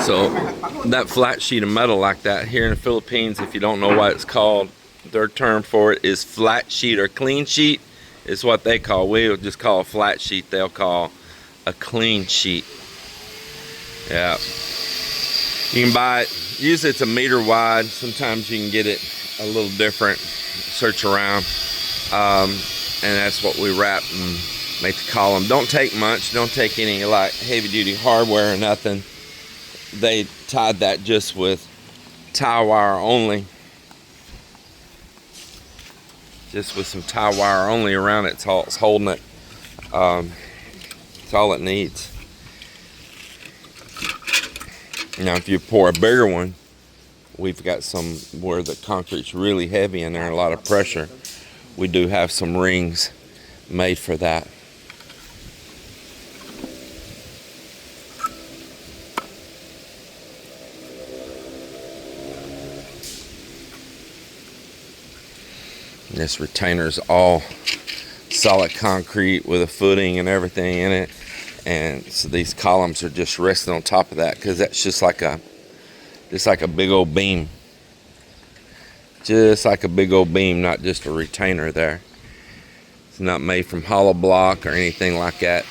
So that flat sheet of metal like that here in the Philippines, if you don't know what it's called, their term for it is flat sheet or clean sheet is what they call. We'll just call a flat sheet. They'll call a clean sheet. Yeah. You can buy it. Usually it's a meter wide. Sometimes you can get it a little different. Search around. And that's what we wrap and make the column. Don't take much. Don't take any like heavy duty hardware or nothing. They tied that just with tie wire only. Just with some tie wire only around it. It's all it's holding it. It's all it needs. Now if you pour a bigger one, we've got some where the concrete's really heavy and there's a lot of pressure. We do have some rings made for that. This retainer's all solid concrete with a footing and everything in it, and so these columns are just resting on top of that because that's just like a big old beam, just like a big old beam, not just a retainer there. It's not made from hollow block or anything like that.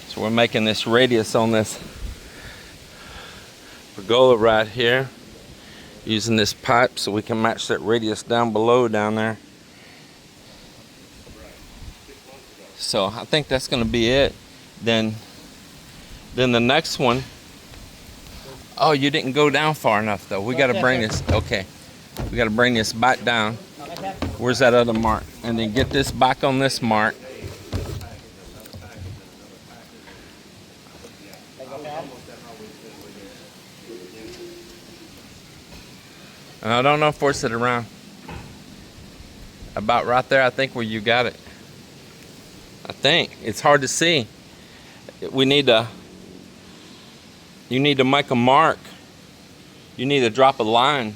So we're making this radius on this pergola right here, using this pipe so we can match that radius down below down there. So I think that's going to be it. Then the next one. Oh, you didn't go down far enough though. We got to bring this. Okay, we got to bring this back down. Where's that other mark? And then get this back on this mark. I don't know, force it around. About right there, I think where you got it. I think. It's hard to see. You need to make a mark. You need to drop a line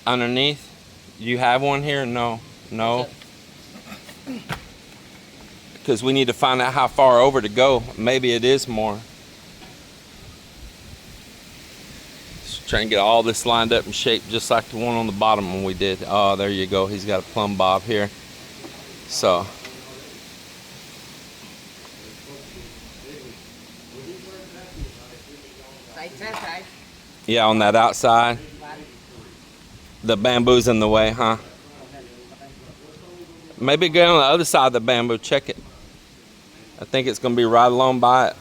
underneath. You have one here? No. No. Because we need to find out how far over to go. Maybe it is more. Trying to get all this lined up and shaped just like the one on the bottom when we did. Oh, there you go. He's got a plumb bob here. So. Yeah, on that outside. The bamboo's in the way, huh? Maybe go on the other side of the bamboo. Check it. I think it's going to be right along by it.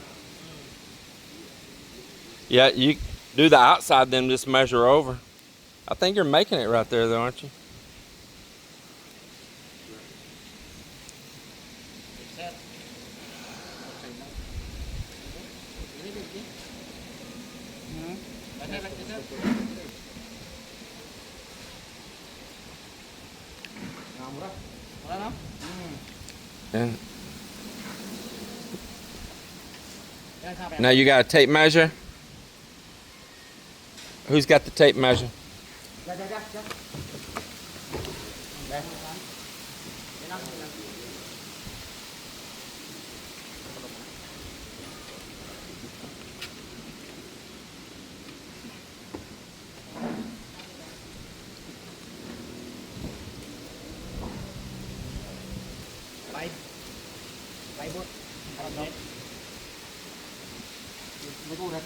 Yeah, you do the outside, then just measure over. I think you're making it right there, though, aren't you? And now you got a tape measure. Who's got the tape measure?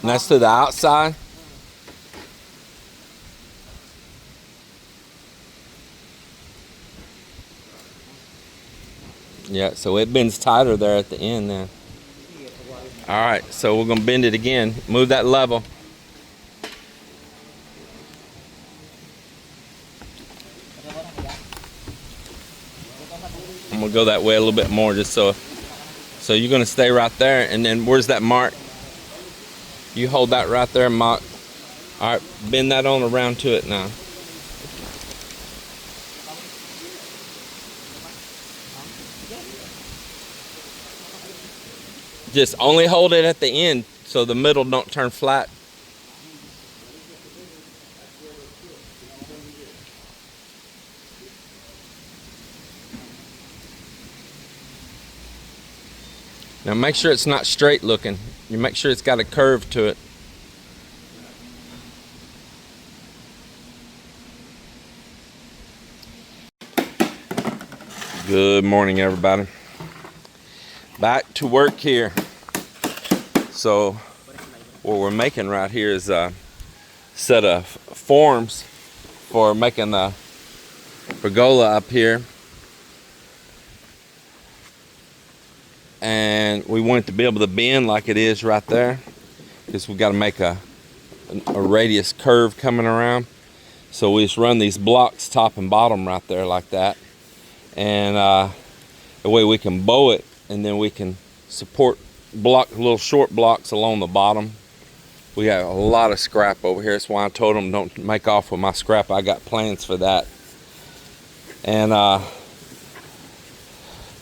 And that's to the outside. Yeah, so it bends tighter there at the end then. All right, so we're gonna bend it again. Move that level. I'm gonna go that way a little bit more just so you're gonna stay right there, and then where's that mark? You hold that right there, Mark. All right, bend that on around to it now. Just only hold it at the end so the middle don't turn flat. Now make sure it's not straight looking. You make sure it's got a curve to it. Good morning, everybody. Back to work here. So what we're making right here is a set of forms for making the pergola up here. And we want it to be able to bend like it is right there, because we got to make a radius curve coming around. So we just run these blocks top and bottom right there like that, and the way we can bow it, and then we can support little short blocks along the bottom. We got a lot of scrap over here. That's why I told them don't make off with my scrap. I got plans for that. And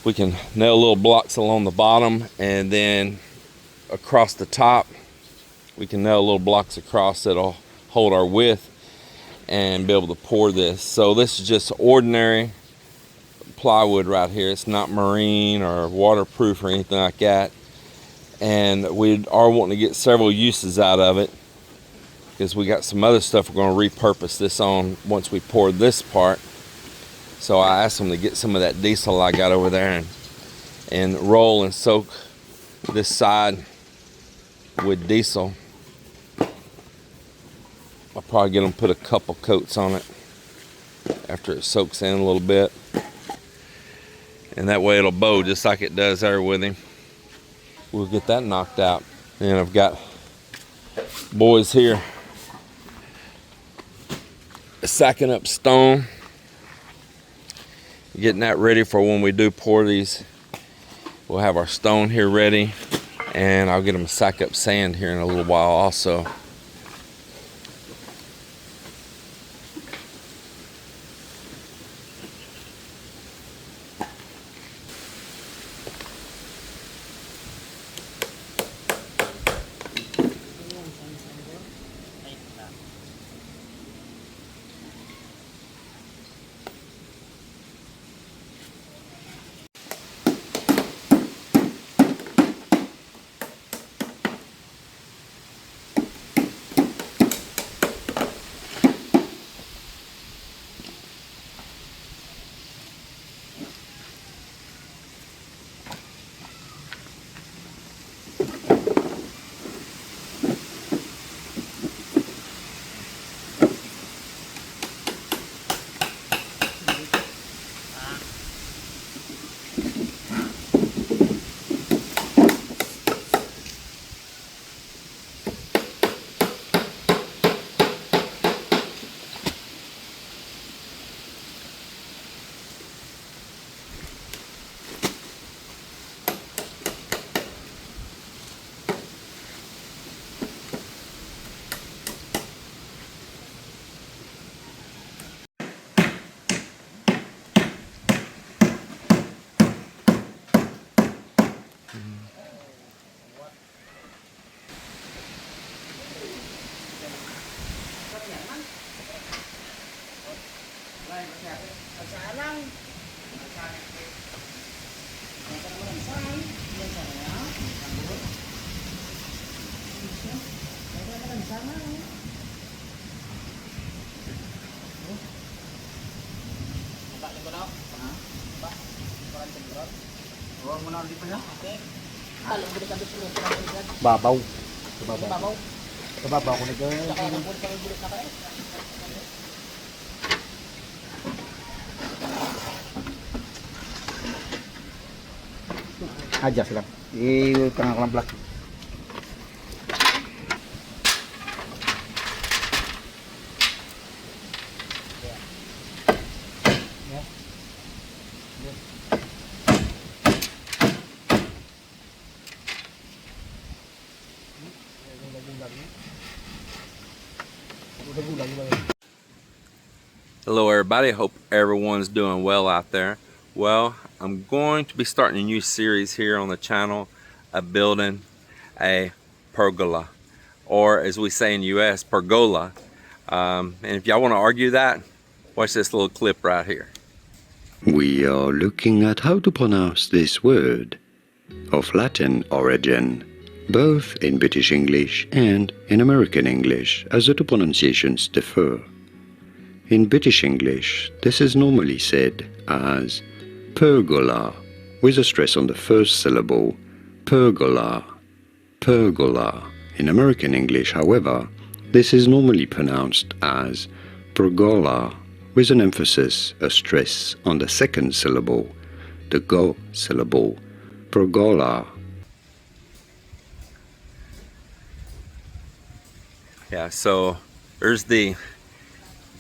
we can nail little blocks along the bottom, and then across the top we can nail little blocks across that'll hold our width and be able to pour this. So this is just ordinary plywood right here. It's not marine or waterproof or anything like that, and we are wanting to get several uses out of it, because we got some other stuff we're going to repurpose this on once we pour this part. So I asked them to get some of that diesel I got over there and roll and soak this side with diesel. I'll probably get them to put a couple coats on it after it soaks in a little bit. And that way it'll bow just like it does there with him. We'll get that knocked out. And I've got boys here sacking up stone, getting that ready for when we do pour these. We'll have our stone here ready, and I'll get them to sack up sand here in a little while also. Babaw. Babaw. Babaw ko na dyan. Adjust lang. I-tangak lang black. Hello everybody, hope everyone's doing well out there. Well, I'm going to be starting a new series here on the channel of building a pergola, or as we say in the US, pergola. And if y'all want to argue that, watch this little clip right here. We are looking at how to pronounce this word, of Latin origin, both in British English and in American English, as the two pronunciations differ. In British English, this is normally said as pergola, with a stress on the first syllable, pergola, pergola. In American English, however, this is normally pronounced as pergola, with an emphasis, a stress on the second syllable, the go syllable, pergola. Yeah, so there's the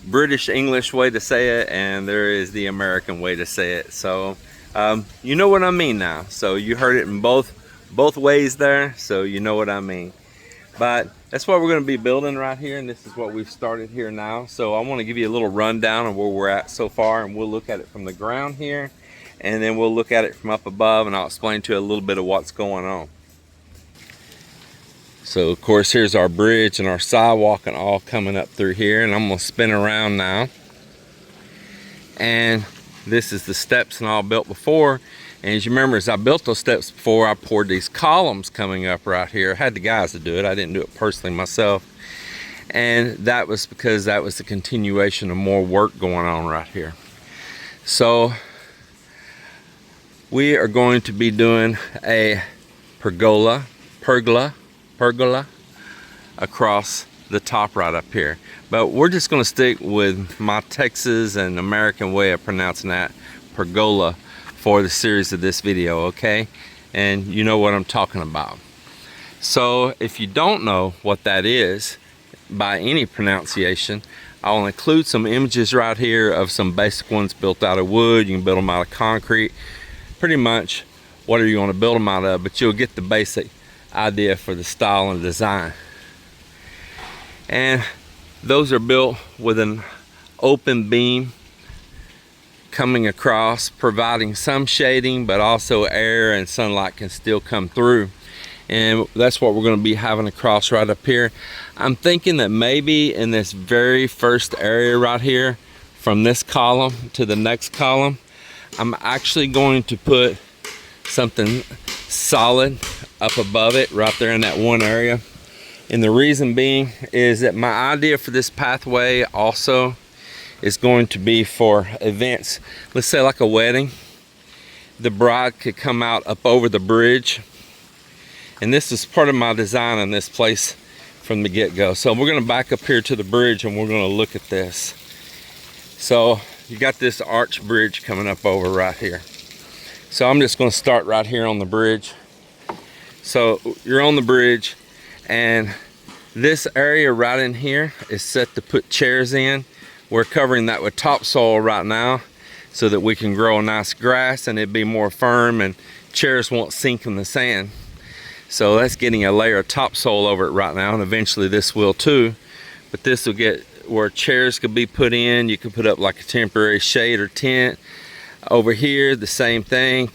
British English way to say it, and there is the American way to say it. So you know what I mean now. So you heard it in both ways there, so you know what I mean. But that's what we're going to be building right here, and this is what we've started here now. So I want to give you a little rundown of where we're at so far, and we'll look at it from the ground here, and then we'll look at it from up above, and I'll explain to you a little bit of what's going on. So of course here's our bridge and our sidewalk and all coming up through here, and I'm going to spin around now. And this is the steps and all built before. And as you remember, as I built those steps before, I poured these columns coming up right here. I had the guys to do it. I didn't do it personally myself. And that was because that was the continuation of more work going on right here. So we are going to be doing a pergola across the top right up here, but we're just going to stick with my Texas and American way of pronouncing that, pergola, for the series of this video, okay? And you know what I'm talking about. So if you don't know what that is by any pronunciation, I'll include some images right here of some basic ones built out of wood. You can build them out of concrete, pretty much whatever you want to build them out of, but you'll get the basic idea for the style and design. And those are built with an open beam coming across, providing some shading, but also air and sunlight can still come through. And that's what we're going to be having across right up here. I'm thinking that maybe in this very first area right here, from this column to the next column, I'm actually going to put something solid up above it right there in that one area. And the reason being is that my idea for this pathway also is going to be for events. Let's say like a wedding. The bride could come out up over the bridge. And this is part of my design in this place from the get-go. So we're going to back up here to the bridge and we're going to look at this. So you got this arch bridge coming up over right here. So I'm just going to start right here on the bridge. So you're on the bridge, and this area right in here is set to put chairs in. We're covering that with topsoil right now so that we can grow a nice grass and it'd be more firm and chairs won't sink in the sand. So that's getting a layer of topsoil over it right now, and eventually this will too. But this will get where chairs could be put in. You could put up like a temporary shade or tent. Over here, the same thing.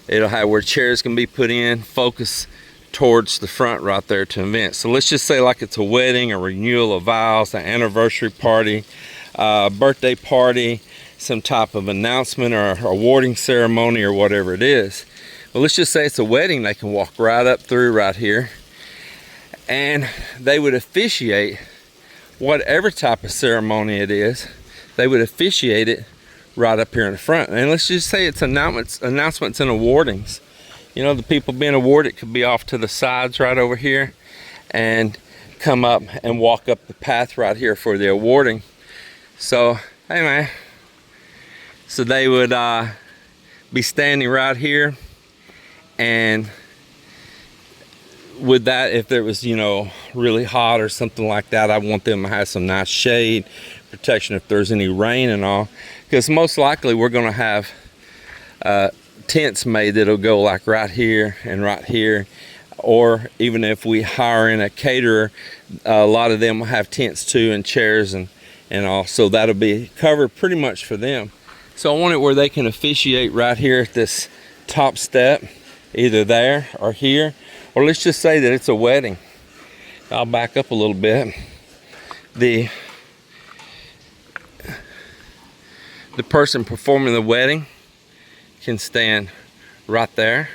It'll have where chairs can be put in, focus towards the front right there to event. So let's just say like it's a wedding, a renewal of vows, an anniversary party, a birthday party, some type of announcement or awarding ceremony or whatever it is. Well, let's just say it's a wedding. They can walk right up through right here, and they would officiate whatever type of ceremony it is. They would officiate it right up here in the front. And let's just say it's announcements and awardings. you know, the people being awarded could be off to the sides right over here and come up and walk up the path right here for the awarding. So, hey man, so they would be standing right here, and with that, if there was, you know, really hot or something like that, I want them to have some nice shade protection if there's any rain and all, because most likely we're going to have tents made that'll go like right here and right here, or even if we hire in a caterer, a lot of them will have tents too, and chairs and all, so that'll be covered pretty much for them. So I want it where they can officiate right here at this top step, either there or here, or let's just say that it's a wedding. I'll back up a little bit. The person performing the wedding can stand right there.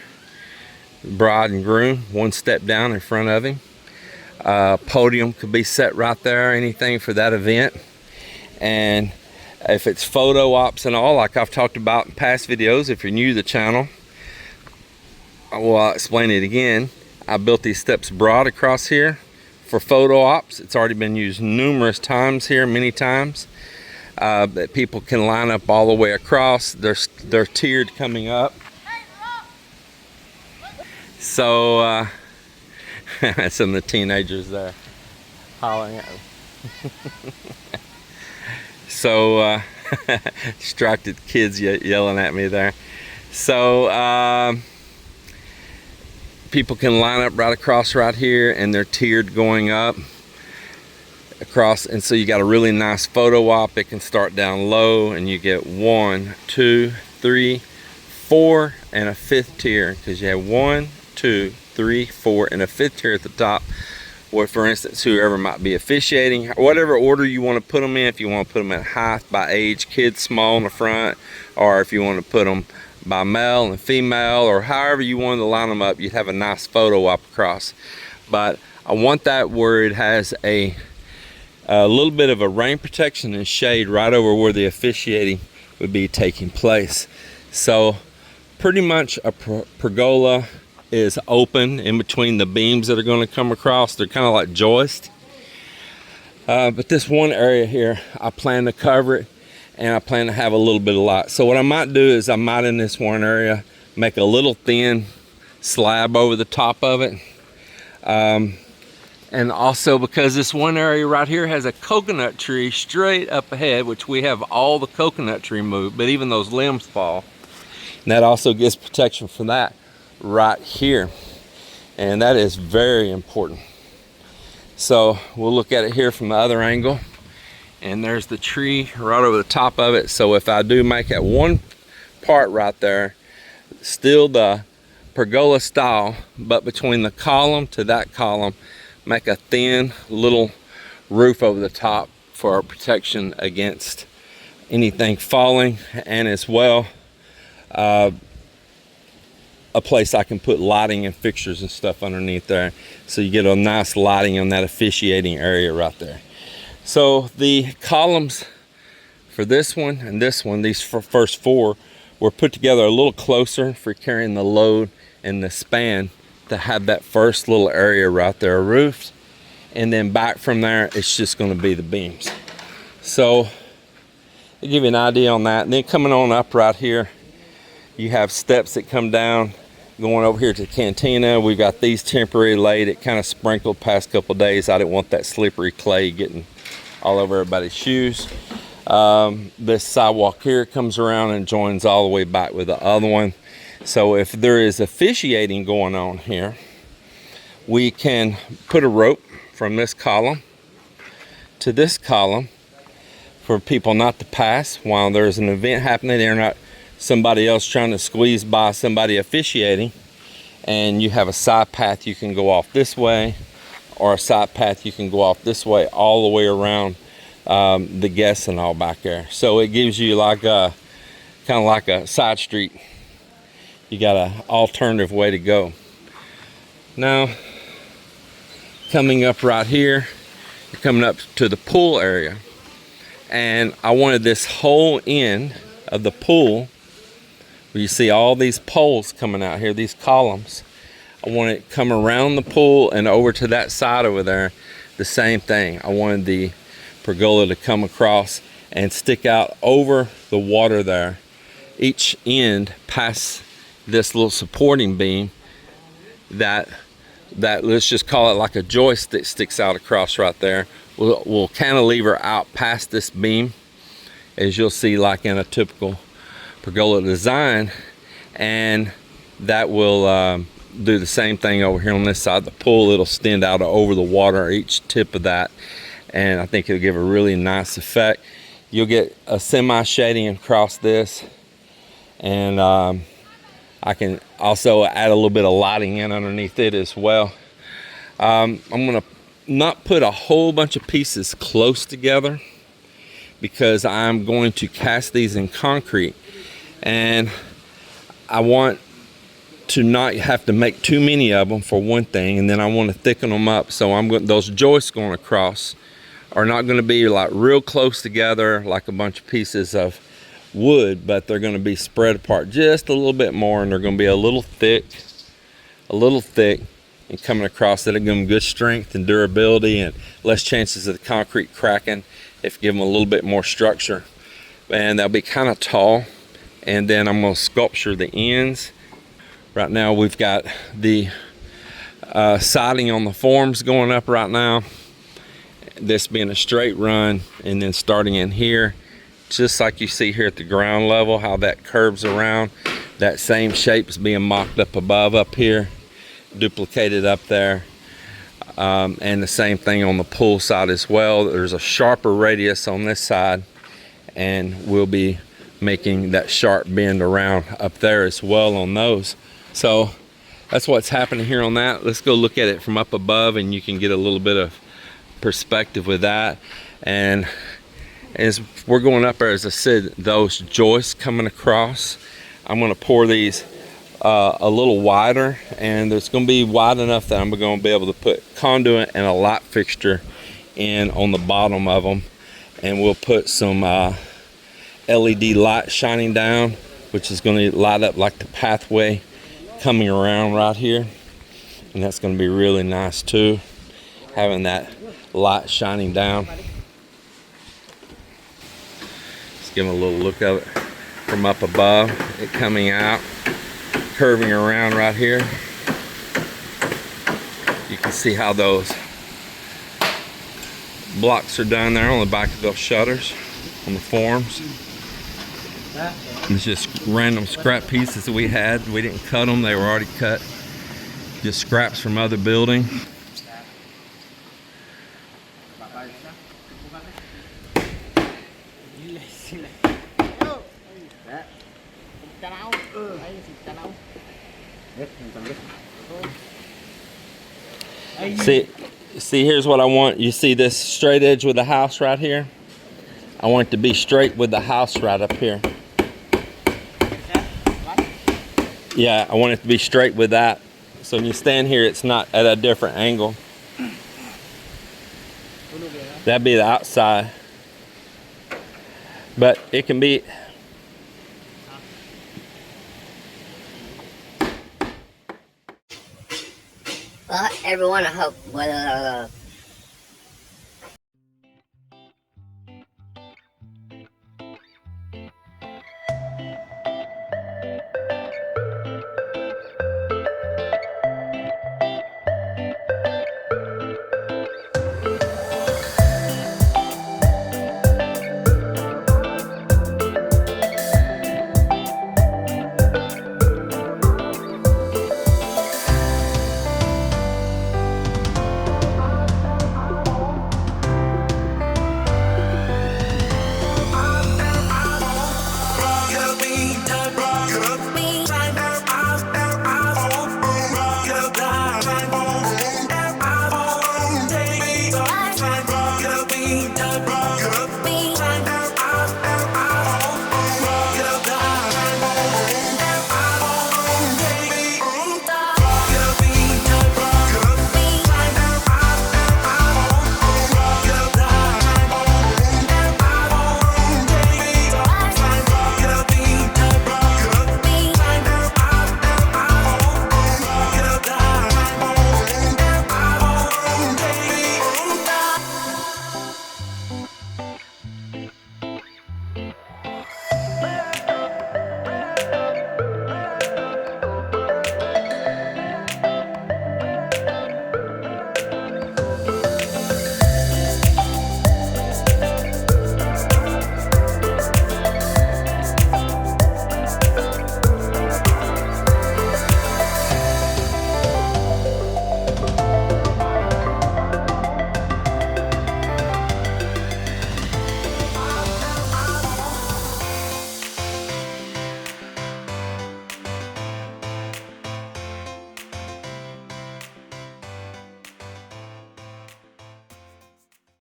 Bride and groom, one step down in front of him. Podium could be set right there, anything for that event. And if it's photo ops and all, like I've talked about in past videos, if you're new to the channel, well, I'll explain it again. I built these steps broad across here for photo ops. It's already been used numerous times here, many times. That people can line up all the way across. They're tiered coming up. So some of the teenagers there hollering at them. So distracted kids yelling at me there. So people can line up right across right here, and they're tiered going up across, and so you got a really nice photo op. It can start down low, and you get 1, 2, 3, 4, and a 5th tier, because you have 1, 2, 3, 4, and a 5th tier at the top, where, for instance, whoever might be officiating, whatever order you want to put them in. If you want to put them at height by age, kids small in the front, or if you want to put them by male and female, or however you wanted to line them up, you'd have a nice photo op across. But I want that where it has a little bit of a rain protection and shade right over where the officiating would be taking place. So pretty much a pergola is open in between the beams that are going to come across. They're kind of like joists. But this one area here, I plan to cover it, and I plan to have a little bit of light. So what I might do is I might, in this one area, make a little thin slab over the top of it. And also, because this one area right here has a coconut tree straight up ahead, which we have all the coconut tree moved, but even those limbs fall. And that also gives protection for that right here. And that is very important. So we'll look at it here from the other angle. And there's the tree right over the top of it. So if I do make that one part right there, still the pergola style, but between the column to that column, make a thin little roof over the top for our protection against anything falling, and as well a place I can put lighting and fixtures and stuff underneath there, so you get a nice lighting on that officiating area right there. So the columns for this one and this one, these first 4, were put together a little closer for carrying the load and the span, to have that first little area right there roofed, and then back from there it's just going to be the beams. So to give you an idea on that, and then coming on up right here, you have steps that come down going over here to the cantina. We've got these temporary laid. It kind of sprinkled past couple days. I didn't want that slippery clay getting all over everybody's shoes. This sidewalk here comes around and joins all the way back with the other one. So if there is officiating going on here, we can put a rope from this column to this column for people not to pass while there's an event happening. They're not somebody else trying to squeeze by somebody officiating, and you have a side path you can go off this way, or a side path you can go off this way, all the way around the guests and all back there. So it gives you like a kind of like a side street. You got an alternative way to go. Now, coming up right here, you're coming up to the pool area, and I wanted this whole end of the pool You see all these poles coming out here, these columns. I want it to come around the pool and over to that side over there. The same thing. I wanted the pergola to come across and stick out over the water there. Each end past this little supporting beam that let's just call it like a joist that sticks out across right there. We'll cantilever out past this beam, as you'll see like in a typical pergola design, and that will do the same thing over here on this side of the pool. It'll extend out over the water each tip of that, and I think it'll give a really nice effect. You'll get a semi shading across this, and I can also add a little bit of lighting in underneath it as well. I'm gonna not put a whole bunch of pieces close together because I'm going to cast these in concrete, and I want to not have to make too many of them for one thing, and then I want to thicken them up. So those joists going across are not going to be like real close together like a bunch of pieces of wood, but they're going to be spread apart just a little bit more, and they're going to be a little thick and coming across. That'll give them good strength and durability and less chances of the concrete cracking if you give them a little bit more structure. And they'll be kind of tall, and then I'm going to sculpture the ends. Right now we've got the siding on the forms going up right now, this being a straight run, and then starting in here just like you see here at the ground level, how that curves around. That same shape's being mocked up above up here, duplicated up there, and the same thing on the pool side as well. There's a sharper radius on this side, and we'll be making that sharp bend around up there as well on those. So that's what's happening here on that. Let's go look at it from up above, and you can get a little bit of perspective with that. And as we're going up there, as I said, those joists coming across, I'm going to pour these a little wider, and it's going to be wide enough that I'm going to be able to put conduit and a light fixture in on the bottom of them, and we'll put some LED light shining down, which is going to light up like the pathway coming around right here, and that's going to be really nice too, having that light shining down. Just give them a little look of it from up above, it coming out, curving around right here. You can see how those blocks are done there on the back of those shutters on the forms. It's just random scrap pieces that we had. We didn't cut them, they were already cut. Just scraps from other building. See, here's what I want. You see this straight edge with the house right here? I want it to be straight with the house right up here. Yeah, I want it to be straight with that. So when you stand here, it's not at a different angle. That'd be the outside. But it can be... Well, everyone, I hope